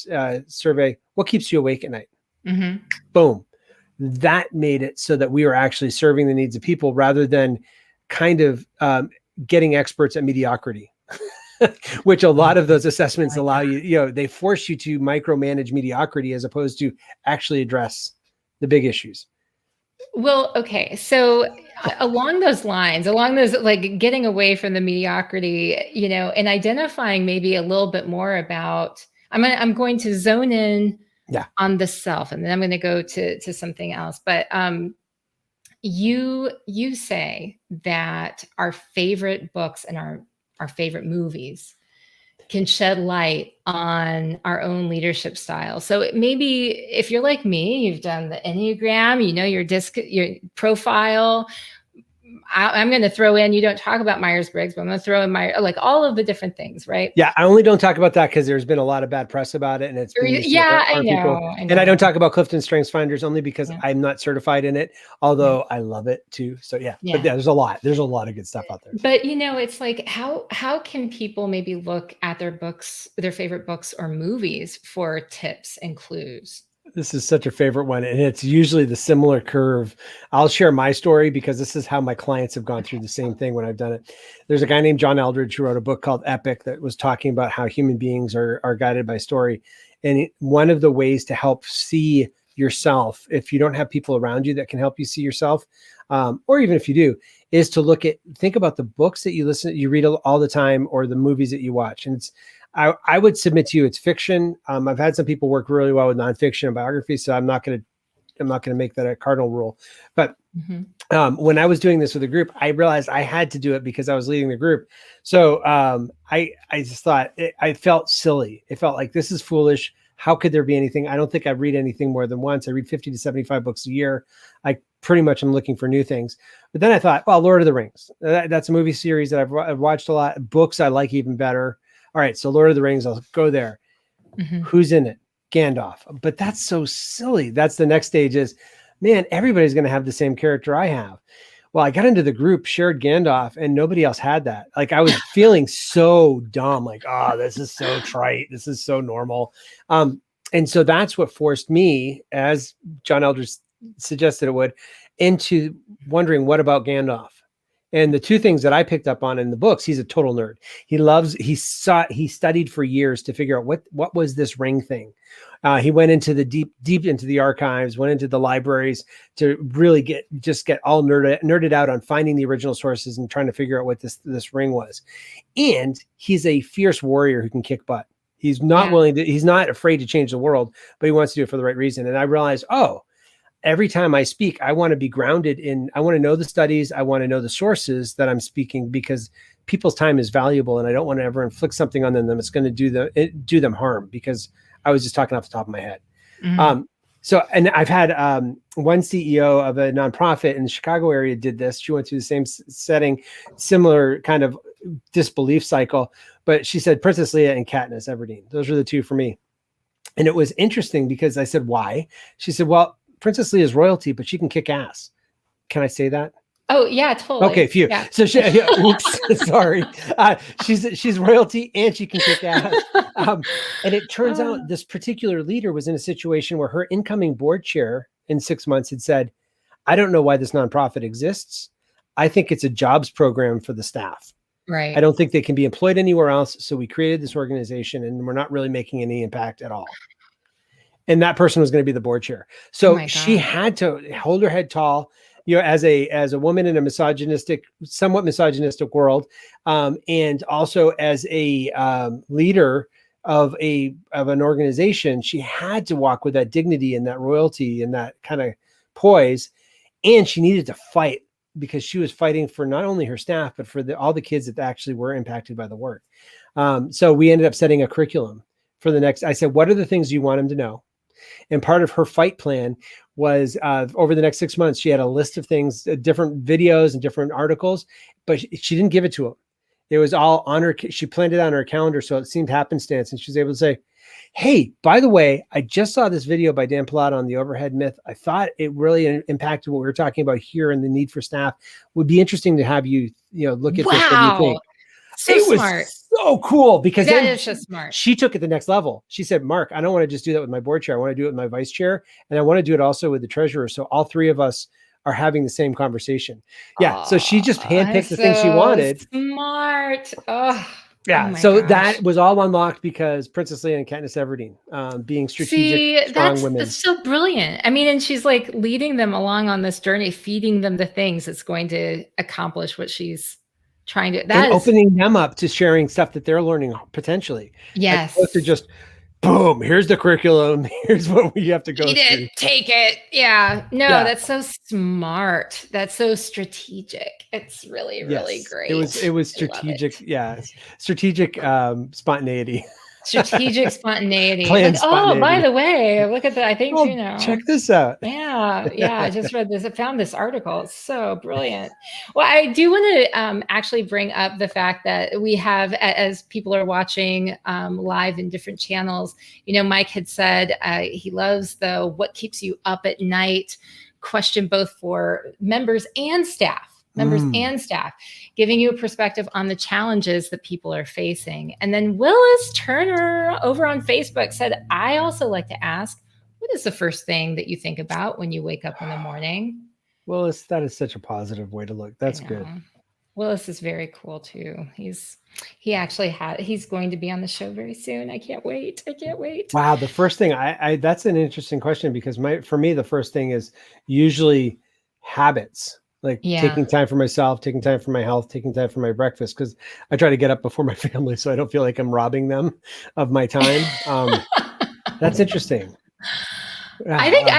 survey. What keeps you awake at night? Mm-hmm. Boom. That made it so that we were actually serving the needs of people rather than kind of getting experts at mediocrity, which a lot of those assessments allow you, they force you to micromanage mediocrity as opposed to actually address the big issues. Well, okay. So along those lines, like getting away from the mediocrity, and identifying maybe a little bit more about, I'm going to zone in on the self, and then I'm going to go to something else. But you say that our favorite books and our favorite movies can shed light on our own leadership style. So maybe if you're like me, you've done the Enneagram, your profile. I'm going to throw in, you don't talk about Myers-Briggs, but I'm going to throw in like all of the different things, right? Yeah. I only don't talk about that because there's been a lot of bad press about it. And it's been I know. And I don't talk about Clifton Strengths Finders only because I'm not certified in it, although I love it too. So but there's a lot of good stuff out there. But it's like, how can people maybe look at their books, their favorite books or movies for tips and clues? This is such a favorite one. And it's usually the similar curve. I'll share my story because this is how my clients have gone through the same thing when I've done it. There's a guy named John Eldredge who wrote a book called Epic that was talking about how human beings are guided by story. And one of the ways to help see yourself, if you don't have people around you that can help you see yourself, or even if you do, is to think about the books that you read all the time, or the movies that you watch. And I would submit to you, it's fiction. I've had some people work really well with nonfiction and biography, so I'm not going to make that a cardinal rule. But when I was doing this with a group, I realized I had to do it because I was leading the group. So I just thought I felt silly. It felt like, this is foolish. How could there be anything? I don't think I read anything more than once. I read 50 to 75 books a year. I pretty much am looking for new things. But then I thought, well, Lord of the Rings. That's a movie series that I've watched a lot. Books I like even better. All right, so Lord of the Rings, I'll go there. Mm-hmm. Who's in it? Gandalf. But that's so silly. That's the next stage is, man, everybody's going to have the same character I have. Well, I got into the group, shared Gandalf, and nobody else had that. Like, I was feeling so dumb, like, this is so trite. This is so normal. And so that's what forced me, as John Eldredge suggested it would, into wondering, what about Gandalf? And the two things that I picked up on in the books, he's a total nerd. He studied for years to figure out what was this ring thing. He went into the deep into the archives, went into the libraries to really get all nerded out on finding the original sources and trying to figure out what this ring was. And he's a fierce warrior who can kick butt. He's not he's not afraid to change the world, but he wants to do it for the right reason. And I realized, every time I speak, I want to be grounded I want to know the studies. I want to know the sources that I'm speaking, because people's time is valuable, and I don't want to ever inflict something on them that's going to do them harm, because I was just talking off the top of my head. Mm-hmm. And I've had one CEO of a nonprofit in the Chicago area did this. She went through the same setting, similar kind of disbelief cycle, but she said Princess Leia and Katniss Everdeen. Those are the two for me. And it was interesting because I said, why? She said, well, Princess Leia is royalty, but she can kick ass. Can I say that? Oh yeah, totally. Okay, phew. Yeah. So oops, sorry. She's royalty and she can kick ass. And it turns out this particular leader was in a situation where her incoming board chair in 6 months had said, I don't know why this nonprofit exists. I think it's a jobs program for the staff. Right. I don't think they can be employed anywhere else. So we created this organization, and we're not really making any impact at all. And that person was going to be the board chair. So she had to hold her head tall as a woman in a somewhat misogynistic world, and also as a leader of an organization, she had to walk with that dignity and that royalty and that kind of poise. And she needed to fight, because she was fighting for not only her staff, but for all the kids that actually were impacted by the work. So we ended up setting a curriculum for the next. I said, what are the things you want them to know? And part of her fight plan was over the next 6 months, she had a list of things, different videos and different articles, but she didn't give it to them. It was all on her. She planned it on her calendar, so it seemed happenstance. And she was able to say, hey, by the way, I just saw this video by Dan Pilato on the overhead myth. I thought it really impacted what we were talking about here and the need for staff. Would be interesting to have you, look at this. What do you think? So it smart. Was so cool, because that is just smart. She took it the next level. She said, Mark, I don't want to just do that with my board chair. I want to do it with my vice chair. And I want to do it also with the treasurer. So all three of us are having the same conversation. Yeah. So she just handpicked the things she wanted. Smart. Oh. Yeah. Oh so gosh. That was all unlocked because Princess Leia and Katniss Everdeen, being strategic, strong women. That's so brilliant. I mean, and she's like leading them along on this journey, feeding them the things that's going to accomplish what she's trying to. Opening them up to sharing stuff that they're learning potentially. Yes. As opposed to just, boom, here's the curriculum. Here's what we have to go through. Take it. Yeah. No, That's so smart. That's so strategic. It's really, really great. It was strategic. Yeah. Strategic spontaneity. Strategic spontaneity. Spontaneity. Oh, by the way, look at that. I think, check this out. Yeah. I just read this. I found this article. It's so brilliant. Well, I do want to actually bring up the fact that we have, as people are watching live in different channels, Mike had said he loves the what keeps you up at night question, both for members and staff. Giving you a perspective on the challenges that people are facing. And then Willis Turner over on Facebook said, I also like to ask, what is the first thing that you think about when you wake up in the morning? Willis, that is such a positive way to look. That's good. Willis is very cool too. He's going to be on the show very soon. I can't wait. Wow. The first thing that's an interesting question, because for me, the first thing is usually habits. Like taking time for myself, taking time for my health, taking time for my breakfast, because I try to get up before my family so I don't feel like I'm robbing them of my time. That's interesting. I think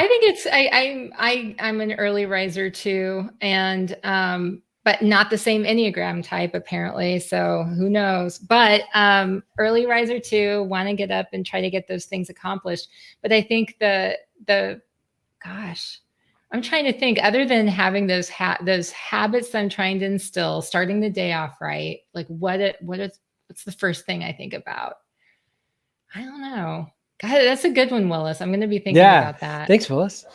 I'm an early riser too, and but not the same Enneagram type apparently. So who knows? But early riser too, want to get up and try to get those things accomplished. But I think I'm trying to think, other than having those habits that I'm trying to instill, starting the day off right, like what's the first thing I think about? I don't know. God, that's a good one, Willis. I'm going to be thinking about that. Thanks, Willis.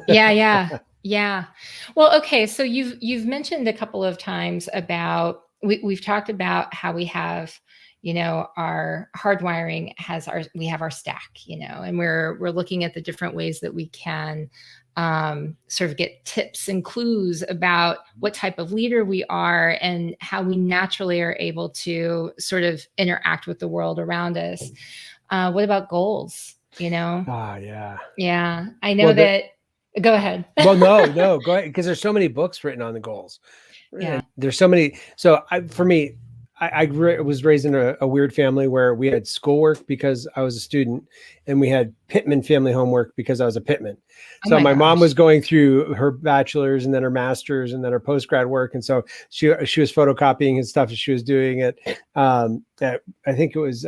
Yeah. Well, okay. So you've mentioned a couple of times about we've talked about how we have, our hardwiring we have our stack, and we're looking at the different ways that we can sort of get tips and clues about what type of leader we are and how we naturally are able to sort of interact with the world around us. What about goals? Yeah. Yeah. I know go ahead. Well, no, go ahead. Because there's so many books written on the goals. Yeah. There's so many. So for me, I was raised in a weird family where we had schoolwork because I was a student, and we had Pitman family homework because I was a Pitman. So my mom was going through her bachelor's and then her master's and then her post-grad work. And so she was photocopying his stuff as she was doing it. I think it was,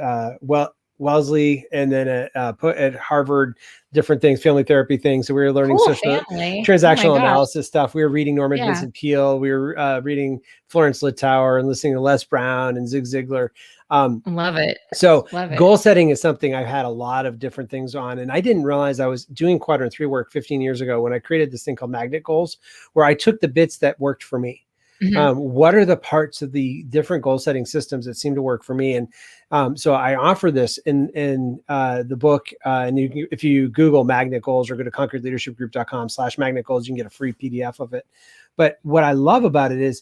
Wellesley, and then at Harvard, different things, family therapy things. So we were learning transactional analysis stuff. We were reading Norman Vincent Peale. We were reading Florence Littauer and listening to Les Brown and Zig Ziglar. Love it. So goal setting is something I've had a lot of different things on. And I didn't realize I was doing Quadrant 3 work 15 years ago when I created this thing called Magnet Goals, where I took the bits that worked for me. Mm-hmm. What are the parts of the different goal setting systems that seem to work for me? And so I offer this in the book. And if you Google Magnet Goals or go to concordleadershipgroup.com/magnet goals, you can get a free PDF of it. But what I love about it is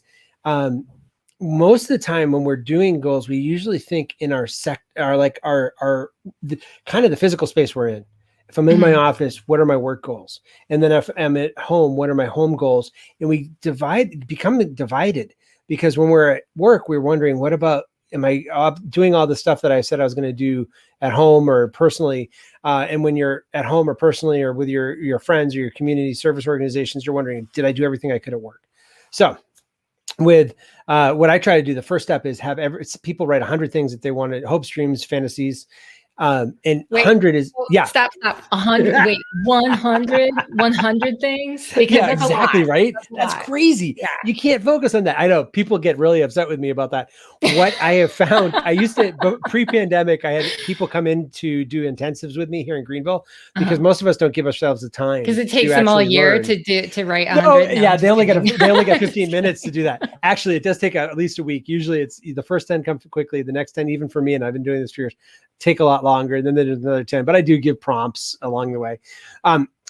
most of the time when we're doing goals, we usually think in our kind of the physical space we're in. If I'm in my office, what are my work goals? And then if I'm at home, what are my home goals? And we become divided, because when we're at work, we're wondering, what about, am I doing all the stuff that I said I was going to do at home or personally? And when you're at home or personally or with your friends or your community service organizations, you're wondering, did I do everything I could at work? So with what I try to do, the first step is have people write 100 things that they wanted, hopes, dreams, fantasies. And wait, 100 is, Stop. 100, 100 things. Because yeah, exactly. Right. That's crazy. Yeah. You can't focus on that. I know people get really upset with me about that. What I have found, I used to, pre-pandemic, I had people come in to do intensives with me here in Greenville, because most of us don't give ourselves the time. Because it takes them all year to write 100. Oh, yeah. They only got 15 minutes to do that. Actually, it does take at least a week. Usually it's the first 10 come quickly. The next 10, even for me, and I've been doing this for years, take a lot longer. And then there's another 10, but I do give prompts along the way.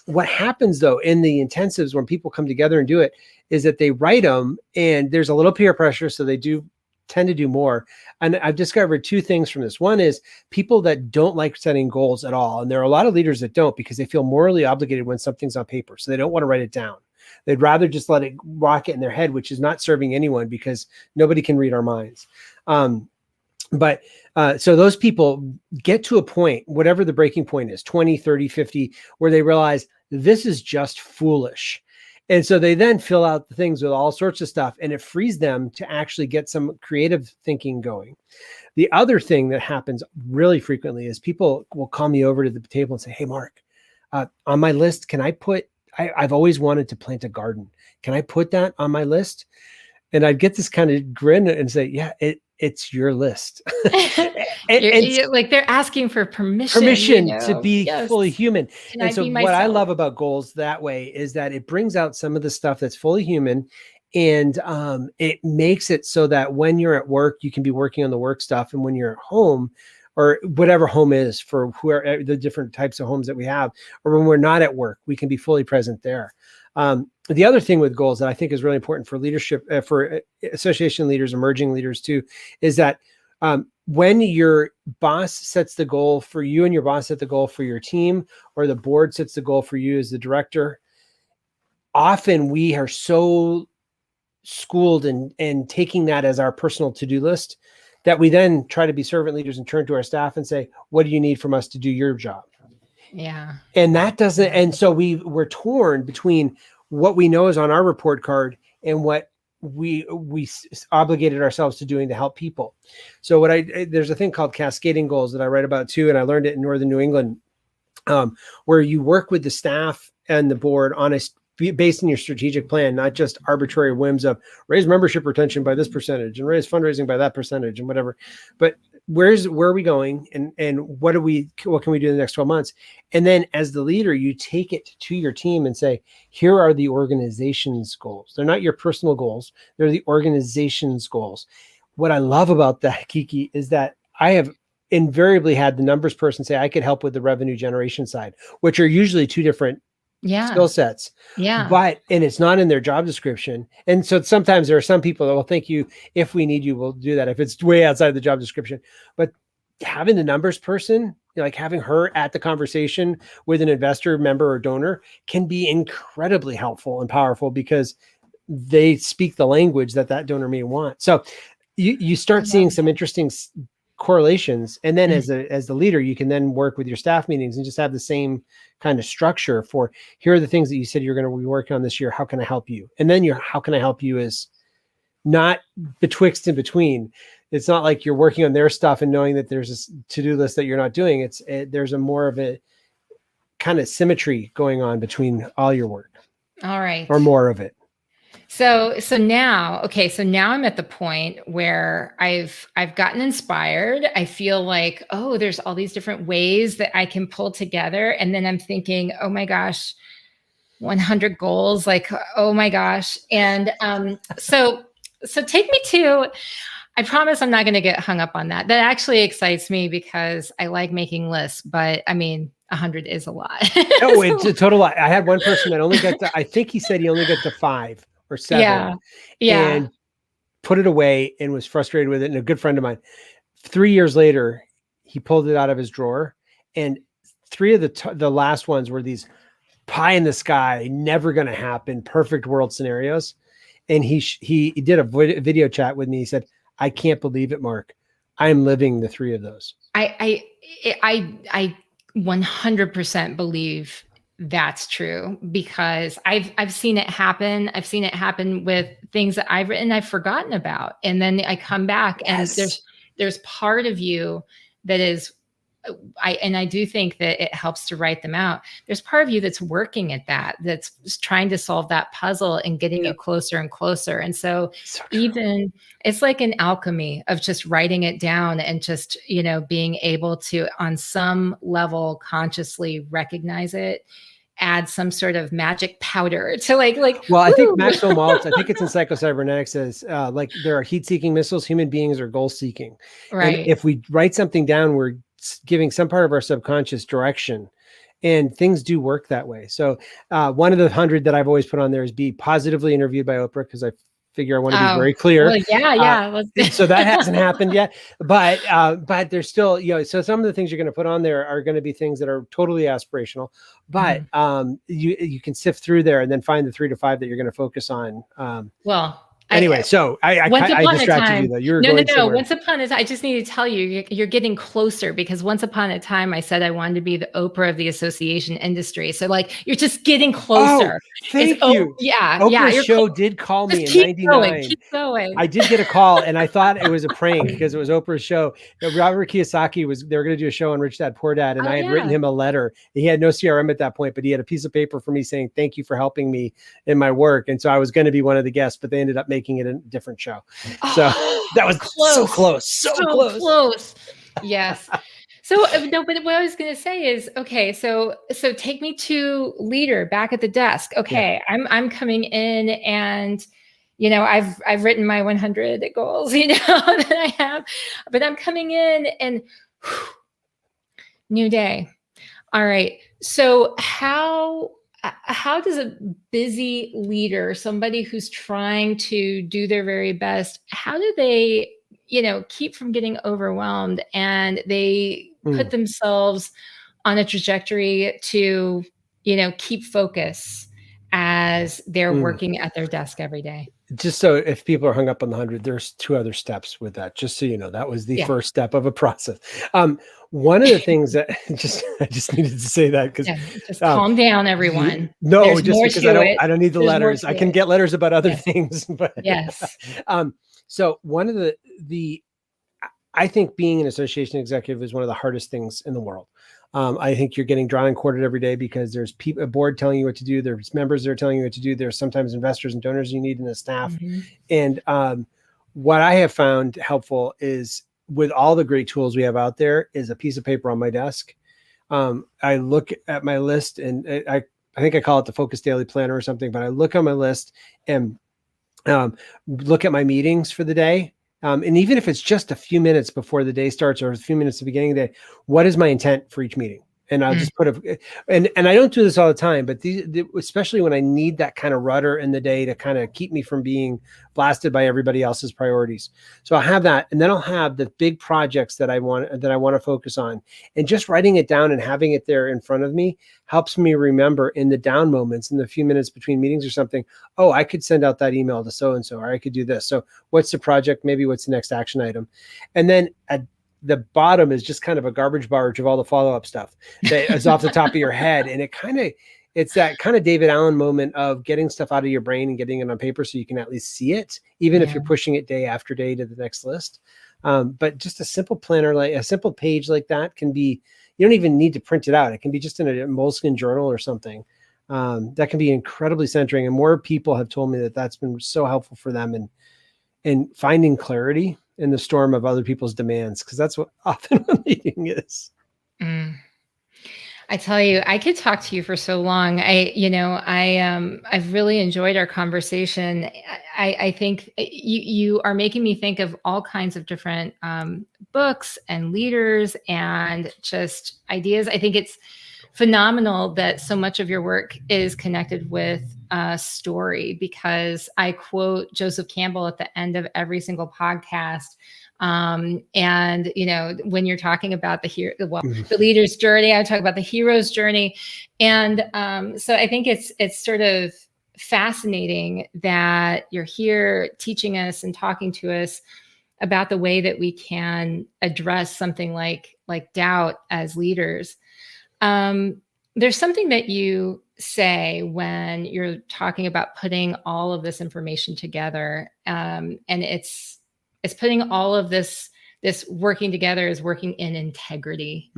What happens though in the intensives when people come together and do it is that they write them, and there's a little peer pressure. So they do tend to do more. And I've discovered two things from this. One is people that don't like setting goals at all. And there are a lot of leaders that don't, because they feel morally obligated when something's on paper. So they don't want to write it down. They'd rather just let it rock it in their head, which is not serving anyone, because nobody can read our minds. So those people get to a point, whatever the breaking point is, 20, 30, 50, where they realize this is just foolish. And so they then fill out the things with all sorts of stuff, and it frees them to actually get some creative thinking going. The other thing that happens really frequently is people will call me over to the table and say, hey, Marc, on my list, can I put, I've always wanted to plant a garden. Can I put that on my list? And I'd get this kind of grin and say, yeah, it's your list. and like they're asking for permission to be fully human. And so what I love about goals that way is that it brings out some of the stuff that's fully human, and it makes it so that when you're at work, you can be working on the work stuff. And when you're at home, or whatever home is for whoever the different types of homes that we have, or when we're not at work, we can be fully present there. The other thing with goals that I think is really important for leadership, for association leaders, emerging leaders too, is that when your boss sets the goal for you and your boss set the goal for your team, or the board sets the goal for you as the director, often we are so schooled in taking that as our personal to-do list that we then try to be servant leaders and turn to our staff and say, what do you need from us to do your job? Yeah. And that doesn't, and so we're torn between what we know is on our report card and what we obligated ourselves to doing to help people. So there's a thing called Cascading Goals that I write about too. And I learned it in Northern New England, where you work with the staff and the board on based on your strategic plan, not just arbitrary whims of raise membership retention by this percentage and raise fundraising by that percentage and whatever, but where are we going, and what can we do in the next 12 months? And then as the leader, you take it to your team and say, here are the organization's goals. They're not your personal goals. They're the organization's goals. What I love about that, Kiki, is that I have invariably had the numbers person say, I could help with the revenue generation side, which are usually two different skill sets. Yeah. And it's not in their job description. And so sometimes there are some people that will thank you. If we need you, we'll do that. If it's way outside the job description, but having the numbers person, like having her at the conversation with an investor, member, or donor can be incredibly helpful and powerful, because they speak the language that donor may want. So you start seeing some interesting correlations. And then as the leader, you can then work with your staff meetings and just have the same kind of structure for, here are the things that you said you're going to be working on this year. How can I help you? And then how can I help you is not betwixt and between. It's not like you're working on their stuff and knowing that there's a to-do list that you're not doing. There's a more of a kind of symmetry going on between all your work. All right. Or more of it. So now I'm at the point where I've gotten inspired. I feel like, oh, there's all these different ways that I can pull together. And then I'm thinking, oh my gosh, 100 goals, like, oh my gosh. And so take me to, I promise I'm not going to get hung up on that. That actually excites me because I like making lists, but I mean, 100 is a lot. No, it's a total lot. I had one person that only got to, I think he said he only got to 5 or 7. Yeah. And put it away and was frustrated with it. And a good friend of mine, 3 years later, he pulled it out of his drawer, and three of the last ones were these pie in the sky, never going to happen, perfect world scenarios. And he did a video chat with me. He said, I can't believe it, Marc. I'm living the three of those. I 100% believe that's true, because I've seen it happen. I've seen it happen with things that I've written, I've forgotten about. And then I come back and there's part of you that is, I do think that it helps to write them out. There's part of you that's working at that's trying to solve that puzzle and getting you closer and closer. And so even it's like an alchemy of just writing it down and just, being able to, on some level, consciously recognize it, add some sort of magic powder to like, well, I think Maxwell Maltz, I think it's in Psycho-Cybernetics, says like there are heat-seeking missiles, human beings are goal-seeking. Right. And if we write something down, we're giving some part of our subconscious direction, and things do work that way. So one of the 100 that I've always put on there is be positively interviewed by Oprah, because I figure I want to be very clear. Well, yeah. So that hasn't happened yet, but there's still, so some of the things you're going to put on there are going to be things that are totally aspirational, but you can sift through there and then find the 3 to 5 that you're going to focus on. Anyway, so I distracted you though. You're going somewhere. Once upon a time, I just need to tell you, you're getting closer, because once upon a time I said I wanted to be the Oprah of the association industry. So like, you're just getting closer. Thank you. Oprah's show did call me in 99. Keep going. I did get a call, and I thought it was a prank because it was Oprah's show. Robert Kiyosaki they were going to do a show on Rich Dad Poor Dad, and I had written him a letter. He had no CRM at that point, but he had a piece of paper for me saying, thank you for helping me in my work. And so I was going to be one of the guests, but they ended up making it a different show. So that was so close. Yes. So no, but what I was going to say is, okay, so take me to leader back at the desk. Okay. Yeah. I'm coming in and, I've written my 100 goals, that I have, but I'm coming in and new day. All right. So how does a busy leader, somebody who's trying to do their very best, how do they, keep from getting overwhelmed, and they put themselves on a trajectory to, keep focus as they're working at their desk every day? Just so if people are hung up on the 100, there's 2 other steps with that. Just so you know, that was the first step of a process. One of the things that I just needed to say that because just calm down, everyone. No, there's just because I don't need the letters. I can get letters about other things. But yes. So one of I think being an association executive is one of the hardest things in the world. I think you're getting drawn and quartered every day because there's a board telling you what to do. There's members that are telling you what to do. There's sometimes investors and donors you need in the staff. Mm-hmm. And what I have found helpful is, with all the great tools we have out there, is a piece of paper on my desk. I look at my list, and I think I call it the Focus Daily Planner or something, but I look on my list and look at my meetings for the day. And even if it's just a few minutes before the day starts or a few minutes at the beginning of the day, what is my intent for each meeting? And I'll just put and I don't do this all the time, but especially when I need that kind of rudder in the day to kind of keep me from being blasted by everybody else's priorities. So I'll have that, and then I'll have the big projects that I want to focus on, and just writing it down and having it there in front of me helps me remember in the down moments, in the few minutes between meetings or something. Oh, I could send out that email to so-and-so, or I could do this. So what's the project? Maybe what's the next action item? And then the bottom is just kind of a garbage barge of all the follow-up stuff that is off the top of your head. And it's that kind of David Allen moment of getting stuff out of your brain and getting it on paper so you can at least see it, even if you're pushing it day after day to the next list. But just a simple planner, like a simple page like that, can be, you don't even need to print it out. It can be just in a moleskin journal or something. That can be incredibly centering. And more people have told me that that's been so helpful for them in finding clarity in the storm of other people's demands, because that's what often what leading is. I tell you, I could talk to you for so long. I've really enjoyed our conversation. I think you are making me think of all kinds of different books and leaders and just ideas. I think it's phenomenal that so much of your work is connected with story, because I quote Joseph Campbell at the end of every single podcast. And, you know, when you're talking about the leader's journey, I talk about the hero's journey. And so I think it's sort of fascinating that you're here teaching us and talking to us about the way that we can address something like doubt as leaders. There's something that you say when you're talking about putting all of this information together, and it's putting all of this working together is working in integrity.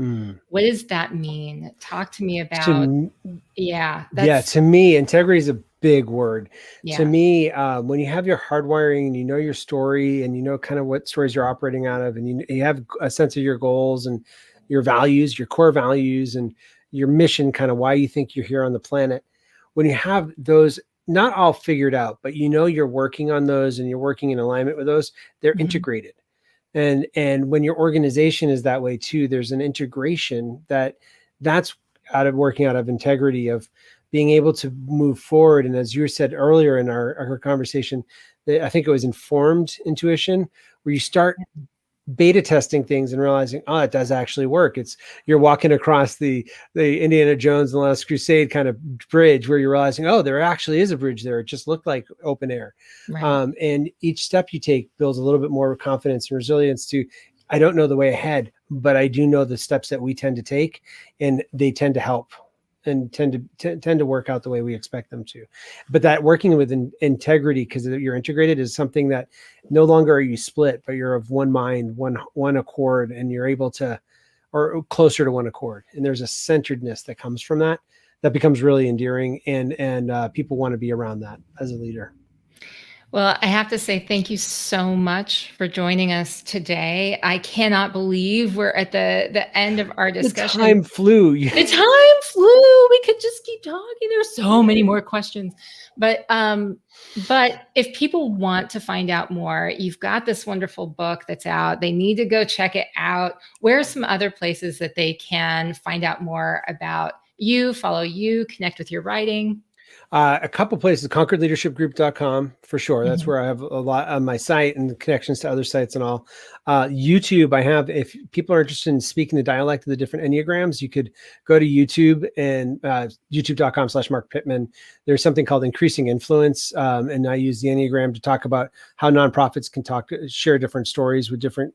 What does that mean? Talk to me about. To me, integrity is a big word. To me, when you have your hardwiring and you know your story and you know kind of what stories you're operating out of, and you have a sense of your goals and your values, your core values, and your mission, kind of why you think you're here on the planet. When you have those not all figured out, but you know you're working on those and you're working in alignment with those, they're integrated. And when your organization is that way too, there's an integration that's working out of integrity, of being able to move forward. And as you said earlier in our conversation, I think it was informed intuition, where you start beta testing things and realizing, oh, it does actually work. You're walking across the Indiana Jones and the Last Crusade kind of bridge, where you're realizing, oh, there actually is a bridge there. It just looked like open air. Right. And each step you take builds a little bit more confidence and resilience to, I don't know the way ahead, but I do know the steps that we tend to take, and they tend to help and tend to work out the way we expect them to. But that working with integrity, because you're integrated, is something that no longer are you split, but you're of one mind, one accord, and you're able to, or closer to one accord. And there's a centeredness that comes from that becomes really endearing, and people want to be around that as a leader. Well, I have to say thank you so much for joining us today. I cannot believe we're at the end of our discussion. The time flew. The time flew. We could just keep talking. There's so many more questions. But if people want to find out more, you've got this wonderful book that's out. They need to go check it out. Where are some other places that they can find out more about you, follow you, connect with your writing? A couple places, ConcordLeadershipGroup.com for sure. That's where I have a lot on my site and connections to other sites and all. YouTube, I have, if people are interested in speaking the dialect of the different Enneagrams, you could go to YouTube and youtube.com/Marc Pitman. There's something called Increasing Influence. And I use the Enneagram to talk about how nonprofits can share different stories with different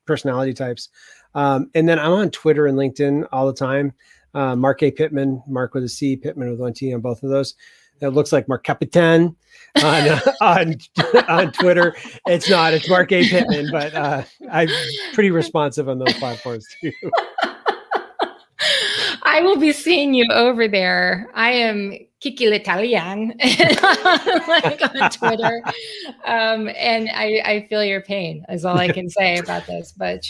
personality types. And then I'm on Twitter and LinkedIn all the time. Marc A. Pitman, Marc with a C, Pitman with one T on both of those. It looks like Marc Capitan on Twitter. It's not, it's Marc A. Pitman, but I'm pretty responsive on those platforms too. I will be seeing you over there. I am Kiki l'Italian on Twitter. And I feel your pain is all I can say about this. But,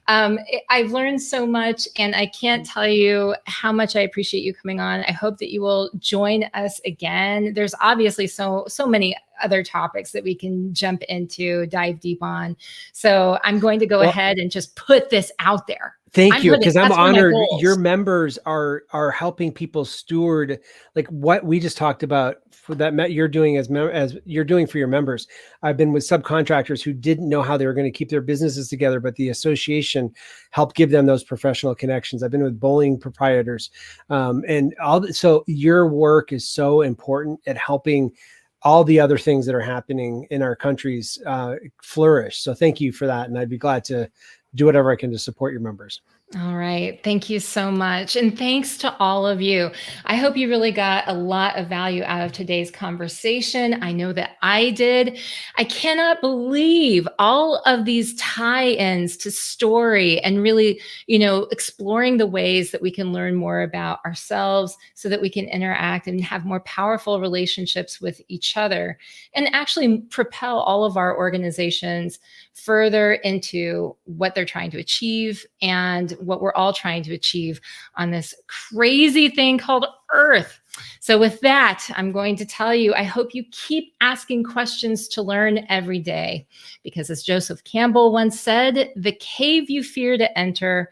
I've learned so much, and I can't tell you how much I appreciate you coming on. I hope that you will join us again. There's obviously so many other topics that we can jump into, dive deep on. So I'm going to go ahead and just put this out there. Thank you, because I'm honored. Your members are helping people steward like what we just talked about for that you're doing as you're doing for your members. I've been with subcontractors who didn't know how they were going to keep their businesses together, but the association helped give them those professional connections. I've been with bowling proprietors, and so your work is so important at helping all the other things that are happening in our countries flourish. So thank you for that, and I'd be glad to do whatever I can to support your members. All right. Thank you so much. And thanks to all of you. I hope you really got a lot of value out of today's conversation. I know that I did. I cannot believe all of these tie-ins to story and really, exploring the ways that we can learn more about ourselves so that we can interact and have more powerful relationships with each other and actually propel all of our organizations further into what they're trying to achieve and what we're all trying to achieve on this crazy thing called Earth. So with that, I'm going to tell you, I hope you keep asking questions to learn every day, because as Joseph Campbell once said, the cave you fear to enter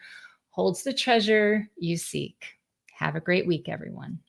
holds the treasure you seek. Have a great week, everyone.